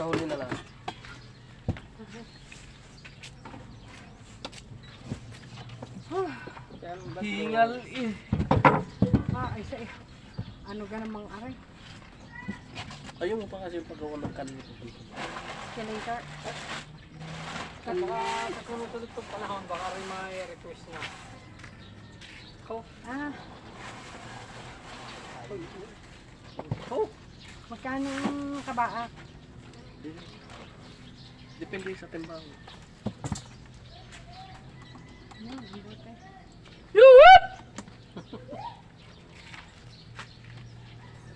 sa huli na lang. Hingal eh. Isa eh. Ano ka namang aray? Ayun mo pa kasi yung paggawa ng kanito. Escalator. Baka sa sunod-sunod itong panahon, baka rin may request na. Magkano ang kabaak? Depende sa timbang. Ang buti. Yuhup!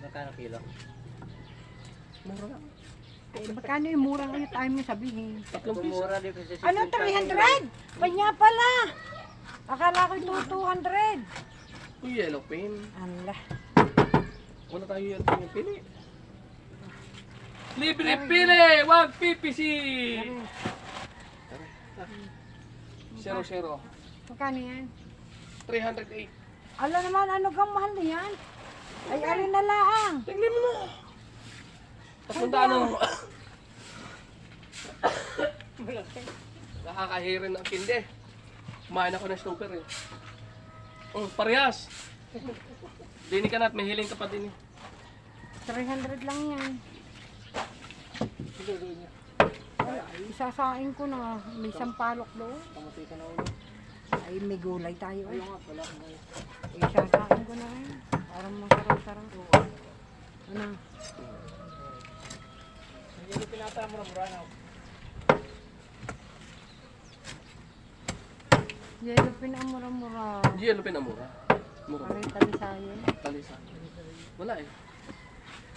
Magkano kilo? Mura lang. Magkano yung mura ngayon tayo mo sabihin? 3 piso. Mura din kasi Ano, 300? Panya pala. Akala ko ito 200. Yung yellow pen. Allah. Wala tayo yellow pen yung pili. Libre pili! Wag PPC! 0-0. Magkano yan? 308. Ala naman, ano kang mahal na yan? Ay, ano na lang. Tingnan mo na. Tapundaan mo. Nakakahirin ang kinde. Kumain ako ng snooper eh. Parehas. Dini ka na at may hiling ka pa din eh. 300 lang yan. Ay, isasain ko na. May sampalok doon. Pamatay ka na ulo. Ay, may gulay tayo. Ay, Ayun nga, wala akong ngayon. isasain ko na rin. Parang masarap-sarap. Ano? Hindi ko pinatama ng branaw. Yellow pin ang mura-mura. Yellow pen ang mura. Mura. Parang talisayan. Talisa. Wala eh.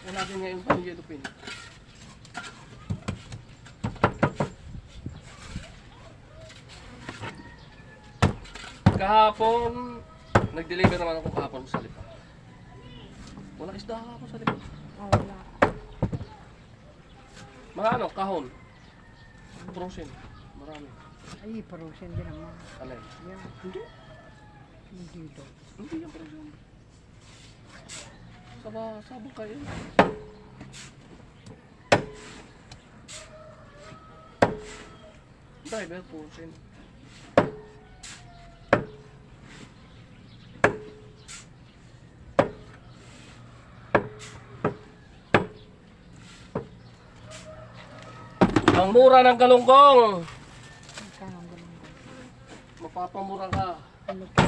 Wala din ngayon pa yung yellow pen. Kahapon, nag-deliver naman ako kahapon sa Lipa. Wala isda kahapon sa Lipa. Oh, wala. Mga ano, kahon. Frozen. Marami. Ay, parusin din naman. Alay. Yan. Hindi. Hindi to. Hindi yung frozen. Sabong kayo. Driver frozen. Ang mura ng galunggong. Magkano ang ganun? Mapapamura ka. Ano pa?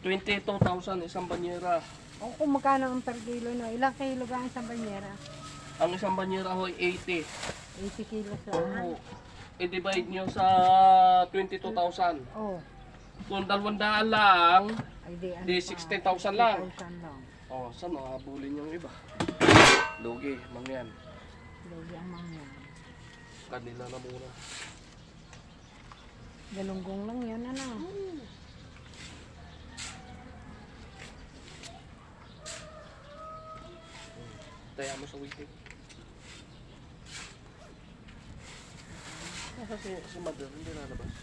22,000 isang banyera. O kung magkano ang per kilo, no? Ilang kilo ka ang isang banyera? Ang isang banyera ho ay 80. 80 kilos lang. Oo. I-divide nyo sa 22,000. Oh. Kung 200 lang, Ay, di, ano di pa? 60,000 lang. 60,000 lang. Oh, saan nakabulin yung iba? Lugi, mangyan. Lugi ang mga yan. Kanila na mura. Galunggong lang yan, ano? Taya mo sa waiting. Nasa si Mother, hindi lalabas.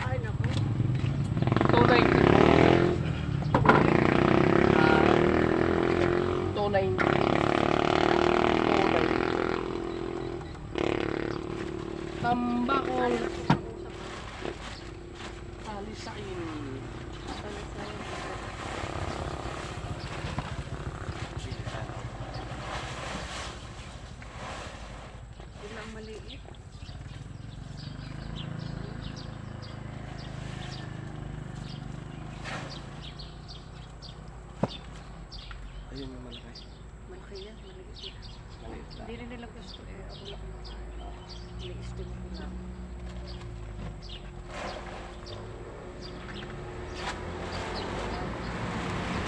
Ay, naku. Tunay. Tunay. Tunay. Tambakol. Alisain. Ilang maliit. Ayun yung malaki. Malaki yan, maliit yan. Maliit lang. Hindi rin nila gusto eh. Ako lang maliit din ko lang.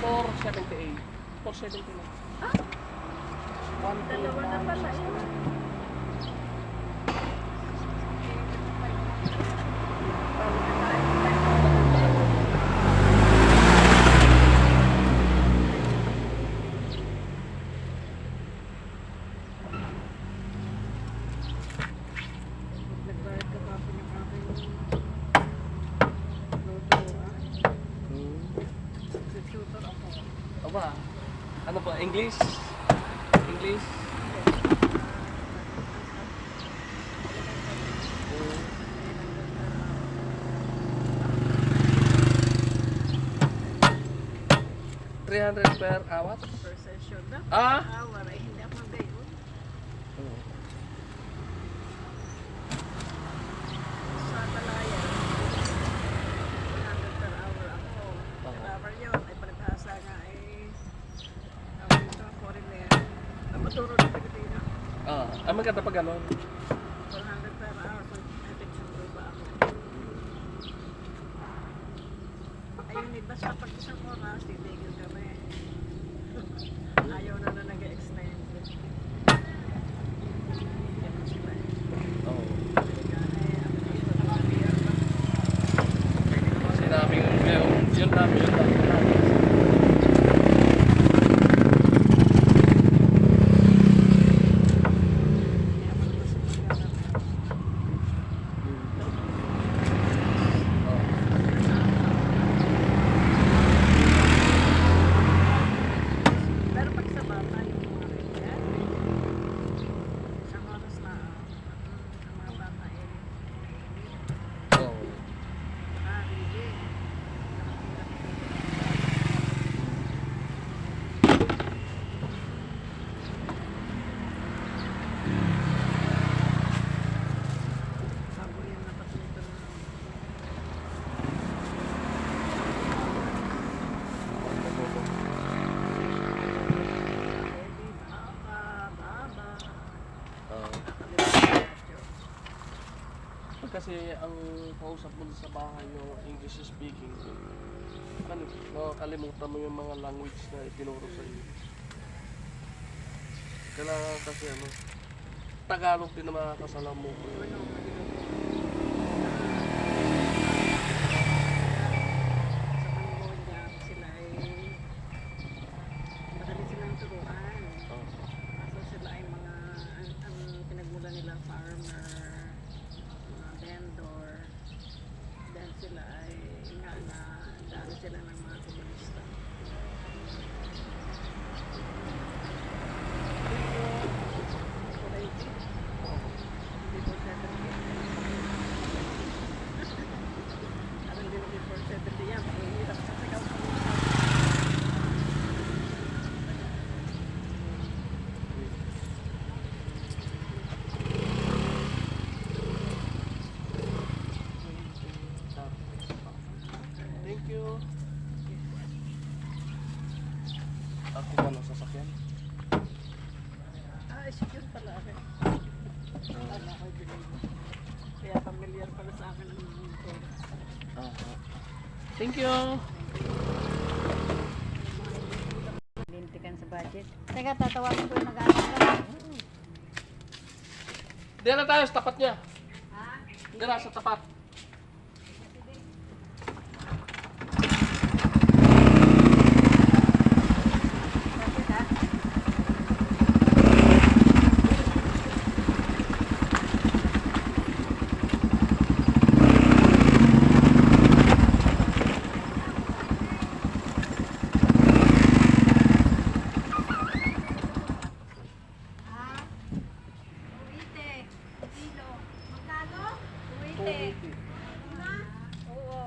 $4.78. $4.79. Dalawa na pala yun. Nagbayad ka pa po ng aking loto, ah. Tutor ako. Aba, ba? Ano ba? English? English? Mm. 300 per hour? Per session na. Ah? Hour ay hindi ako magayon. Sa Talaya, 100 per hour ako. Per hour yun, ay palibhasa nga ay tawag dito, foreigner. Ang maturo ng Pilipino. Maganda pa ganon. 400 per hour, kung natin siyempre ba ako. Ayun, basta pag isang oras, titigil kami. Ayaw na nag-extend. Yan sila eh. Oo. Kaya eh, ang dito na mga beer pa. Sinabi ko yun namin. Kaya malakas yung pagkakataon. Pero pag sa bata, yung mga ganyan, isang oras na ang mga bata eh, Oo. hindi. Bago yan napatuto na. Baby, baba. Kasi ang kausap mo sa bahay yung English speaking, nakakalimutan mo yung mga language na itinuro sa iyo. Kailangan kasi Tagalog din na makakasalamu mo. Sa Cambodia, sila ay madali silang turuan. Kaso sila ay mga, ang pinagmula nila farmer, mga vendor. Dahil sila ay nga na dahil sila ng mga komunista. Hindi po 70. Alam din hindi po 70 yan. Mahirap kasi ikaw sa mga Thank you. Ako ba ng sasakyan? secure pala ako. Wala ako binili. Kaya familiar pala sa akin ang ito. Thank you. Lintikan sa budget. Teka, tatawagin ko yung nag-aaral. Diyan na tayo sa tapat niya. Ha? Diyan na sa tapat. Bakit ha?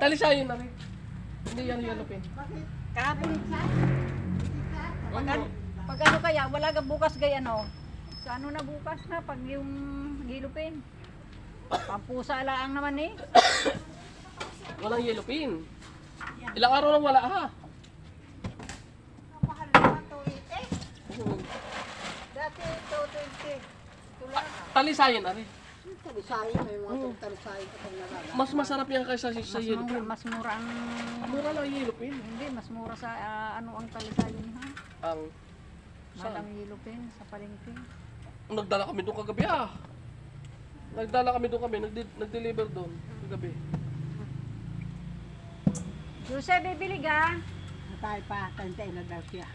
Talisayin na rin. Hindi yan yellow pin. Kahapon. Pag ano kaya, wala ka bukas gay ano. Sa ano na bukas na, pag yung gilupin. Pampusa lang naman eh. Walang yellow pin. Ilang araw lang wala ha. Mahal naman to eh. Dati ito 20. Tulad. Talisayin na rin. Talisay, may mga talisay ko pang nalala. Mas masarap yan kaysa sa yellow pin. Mas mura ang... Mura lang yellow pin. Hindi, mas mura sa ano ang talisay yun ha. Ang Mahal ang yelupin sa palengke. nagdala kami doon kagabi ah. Nagdala kami doon nag-deliver doon kagabi. Jose, bibili ka? Tayo pa, tantay na daw siya.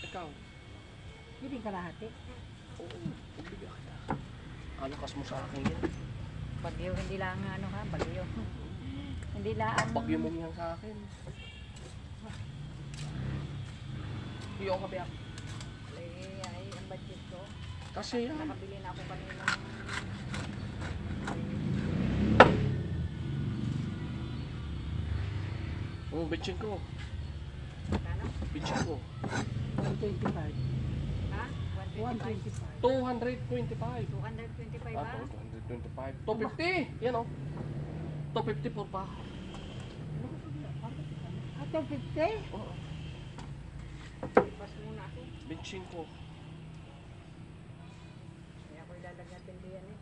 Ikaw. Hindi ka lahati. Oo, bibigyan kita. Alakas mo sa akin yan. Bagyo, hindi lang ano ha, bagyo. Hindi lang. Bagyo mo niyan sa akin. Hindi ako kabiyak. Ay, ang budget ko. Kasi yan. Nakabili na ako kanina. Bitchin ko. Kano? Bitchin ko. 125. Ha? 125? 125. 225. 225 Ah, ba? 225. 250. Yan o. 254 pa. Ato 50? Oo. Bas muna ako. Bitchin ko. Kaya ako ilalagnatin diyan eh.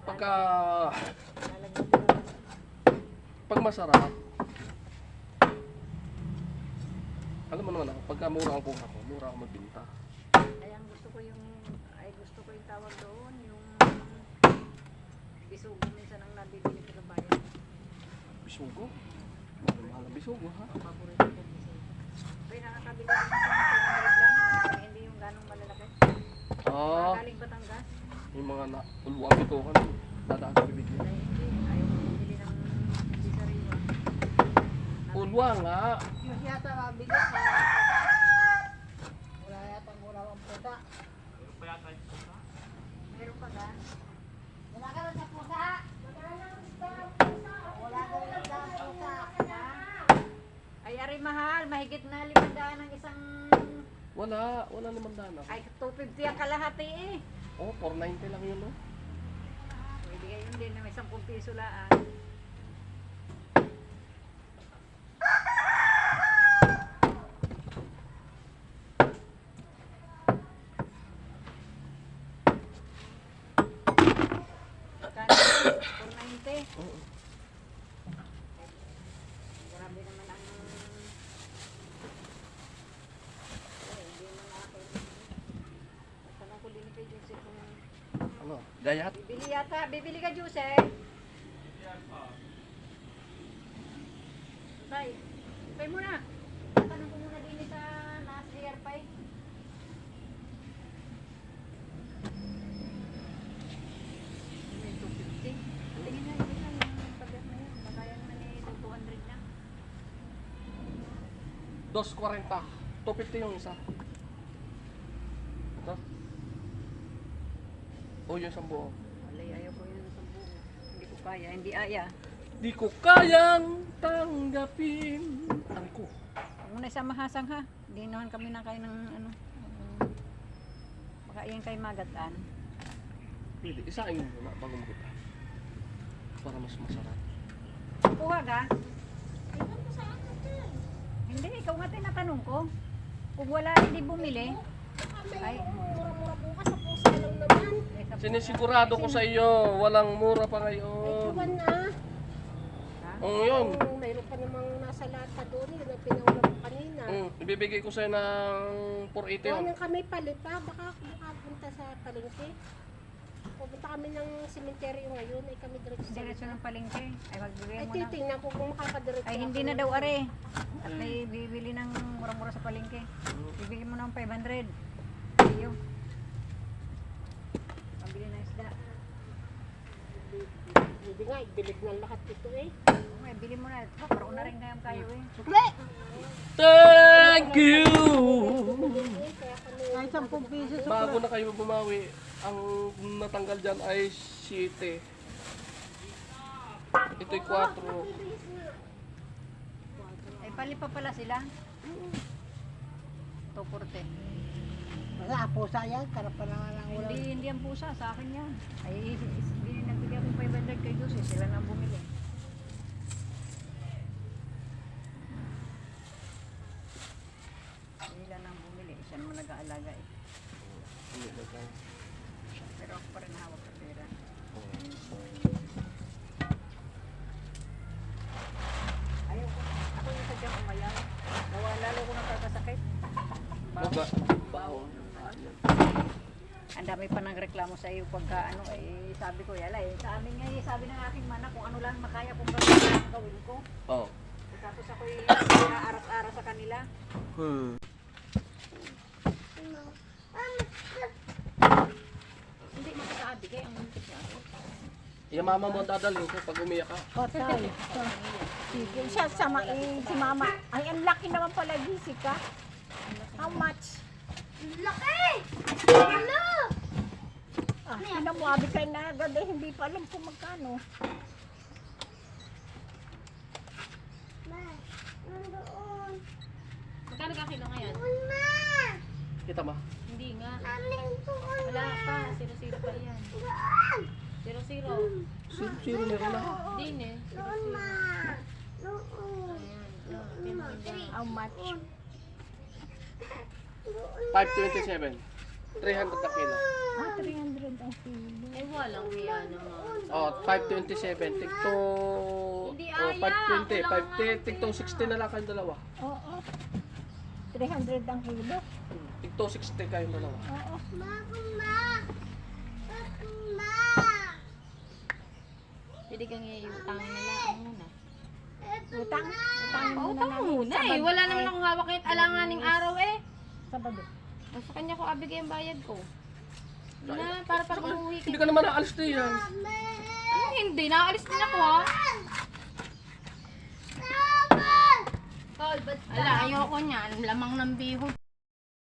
Pagka... Lalagnatin ko. Pag masarap. Alam mo naman ako, pagka mura ang kuha ko, mura ako magbinta. Kaya ang gusto ko yung tawag doon, yung bisugo minsan ang nabibili ko sa bayan. Bisugo? Mahal ang bisugo ha? Paborito ko bisugo. Kaya nakakabili din ako ng 200 lang, hindi yung ganong malalaki. Ah, Galing Batangas. yung mga ulwang ito kan, dadaan sa bibigyan. Dahil hindi, ayaw ko bumili ng hindi sariwa. Ulwa nga. Yung yata mabili sa wala yata mura ang puta. Meron pa ga? Wala ka rin sa puta. Wala ka rin sa puta. Ay, ari mahal, mahigit na 500 ang isang, Wala naman dana. ay 250 ang kalahati eh. Oh, 490 lang yun no? Pwede kayo din na may 10 piso laan. Magkano? 490. Oo. Grabe naman ang... hindi man ako. Tanong ko din kay Jose kung... Ano? Gayat? Bibili yata. Bibili ka, Jose? Tay, pay mo na. Tanong ko muna din sa Nas DRP. May 250. Tingin na, hindi na yung pagkat na yun. Magaya naman eh, 200 na. 240. 250 yung isa. Ito. Oh, yung isang buo. Alay, ayaw ko yun sa buo. Hindi ko kaya, hindi aya. Di ko kayang tanggapin. Aray ko. Huwag mo na sa mahasang ha. Hindi naman kami nakain ng ano. Baka yan kay magataan. Pili. Isain mo na bago mo kita. Para mas masarap. Kuha ka? Hindi, ikaw nga tinatanong ko. Kung wala, hindi bumili. Ay, Bukas sa pusa lang naman. Sinisigurado ko sa iyo, walang mura pa ngayon. Iwan na. Oo, yun. Kung mayroon pa namang nasa lata doon, yun ang pinaulam ko kanina. Ibibigay ko sa'yo ng 480 yun. Kung kami palipa, baka punta sa palengke. Pupunta kami ng sementeryo ngayon, ay kami diretso sa diretso ng palengke. Ay, magbigay Ay mo na. titingnan ko kung makakadiretso. Ay, hindi ako. na daw are. At may bibili ng mura-mura sa palengke. Bibigyan mo ng 500. Iyo. Pambili ng isda. Hindi nga, ibilig ng lahat ito eh. Ay, bili mo na. Diba, parang na rin kayo eh. Thank you! Kaya kami, Ay, 10 piso sa Bago na kayo bumawi, ang natanggal dyan ay 7. Ito'y 4. Ay, pali pa pala sila. 240. Wala, pusa yan. Karapan na nga lang ulam. Hindi ang pusa, sa akin yan. Ay, hindi nagbigay akong 500 kay Jose, sila nang bumili. Sila nang bumili, siya naman nag-aalaga eh. Pero ako pa rin hawak sa pera. Ayaw ko, ako yung sadyang umayaw. Nawa, lalo ko nagkakasakit. Baon. Ang dami pa nang reklamo sa iyo pagka ano eh sabi ko yala eh sa amin nga eh sabi ng aking mana kung ano lang makaya kung gawin ko. Oo. Tapos ako eh aras-aras sa kanila. Hindi masasabi kaya ang muntik na ako. Yung mama mo dadalhin ko pag umiyak ka. Patay. Sige, siya si mama. Ay, ang laki naman pala, Jessica. How much? Laki! Ano? Ah, pinamuabi kayo na agad eh, hindi pa alam kung magkano. Nandoon. Magkano ka kilo ngayon? Ma! Kita ba? Hindi nga. Amin doon. Wala pa. 0-0 pa yan. Doon. 0-0. Zero meron na. Din eh. Doon, ma. Doon. Ayan. How much? 527. 300 na kilo. Ah, 300 ang kilo. Eh, walang hiya naman. Oh, 527. Tigto... Hindi Oh, aya. 520. Tigto 60 na lang kayong dalawa. Oo. 300 ang kilo. Tigto 60 kayong dalawa. Oo. Pwede kang iutangin na lang muna. Utang. Utangin mo na Pautang namin. muna eh. Wala naman akong hawak kahit alanganing araw eh. Sabado. O, sa kanya ko abigay ang bayad ko. Na, para pag umuwi Hindi ka. ka naman naalis na yan. Ano hindi? Nakaalis din ako ha. Ala, ayoko niyan. Lamang ng bihon.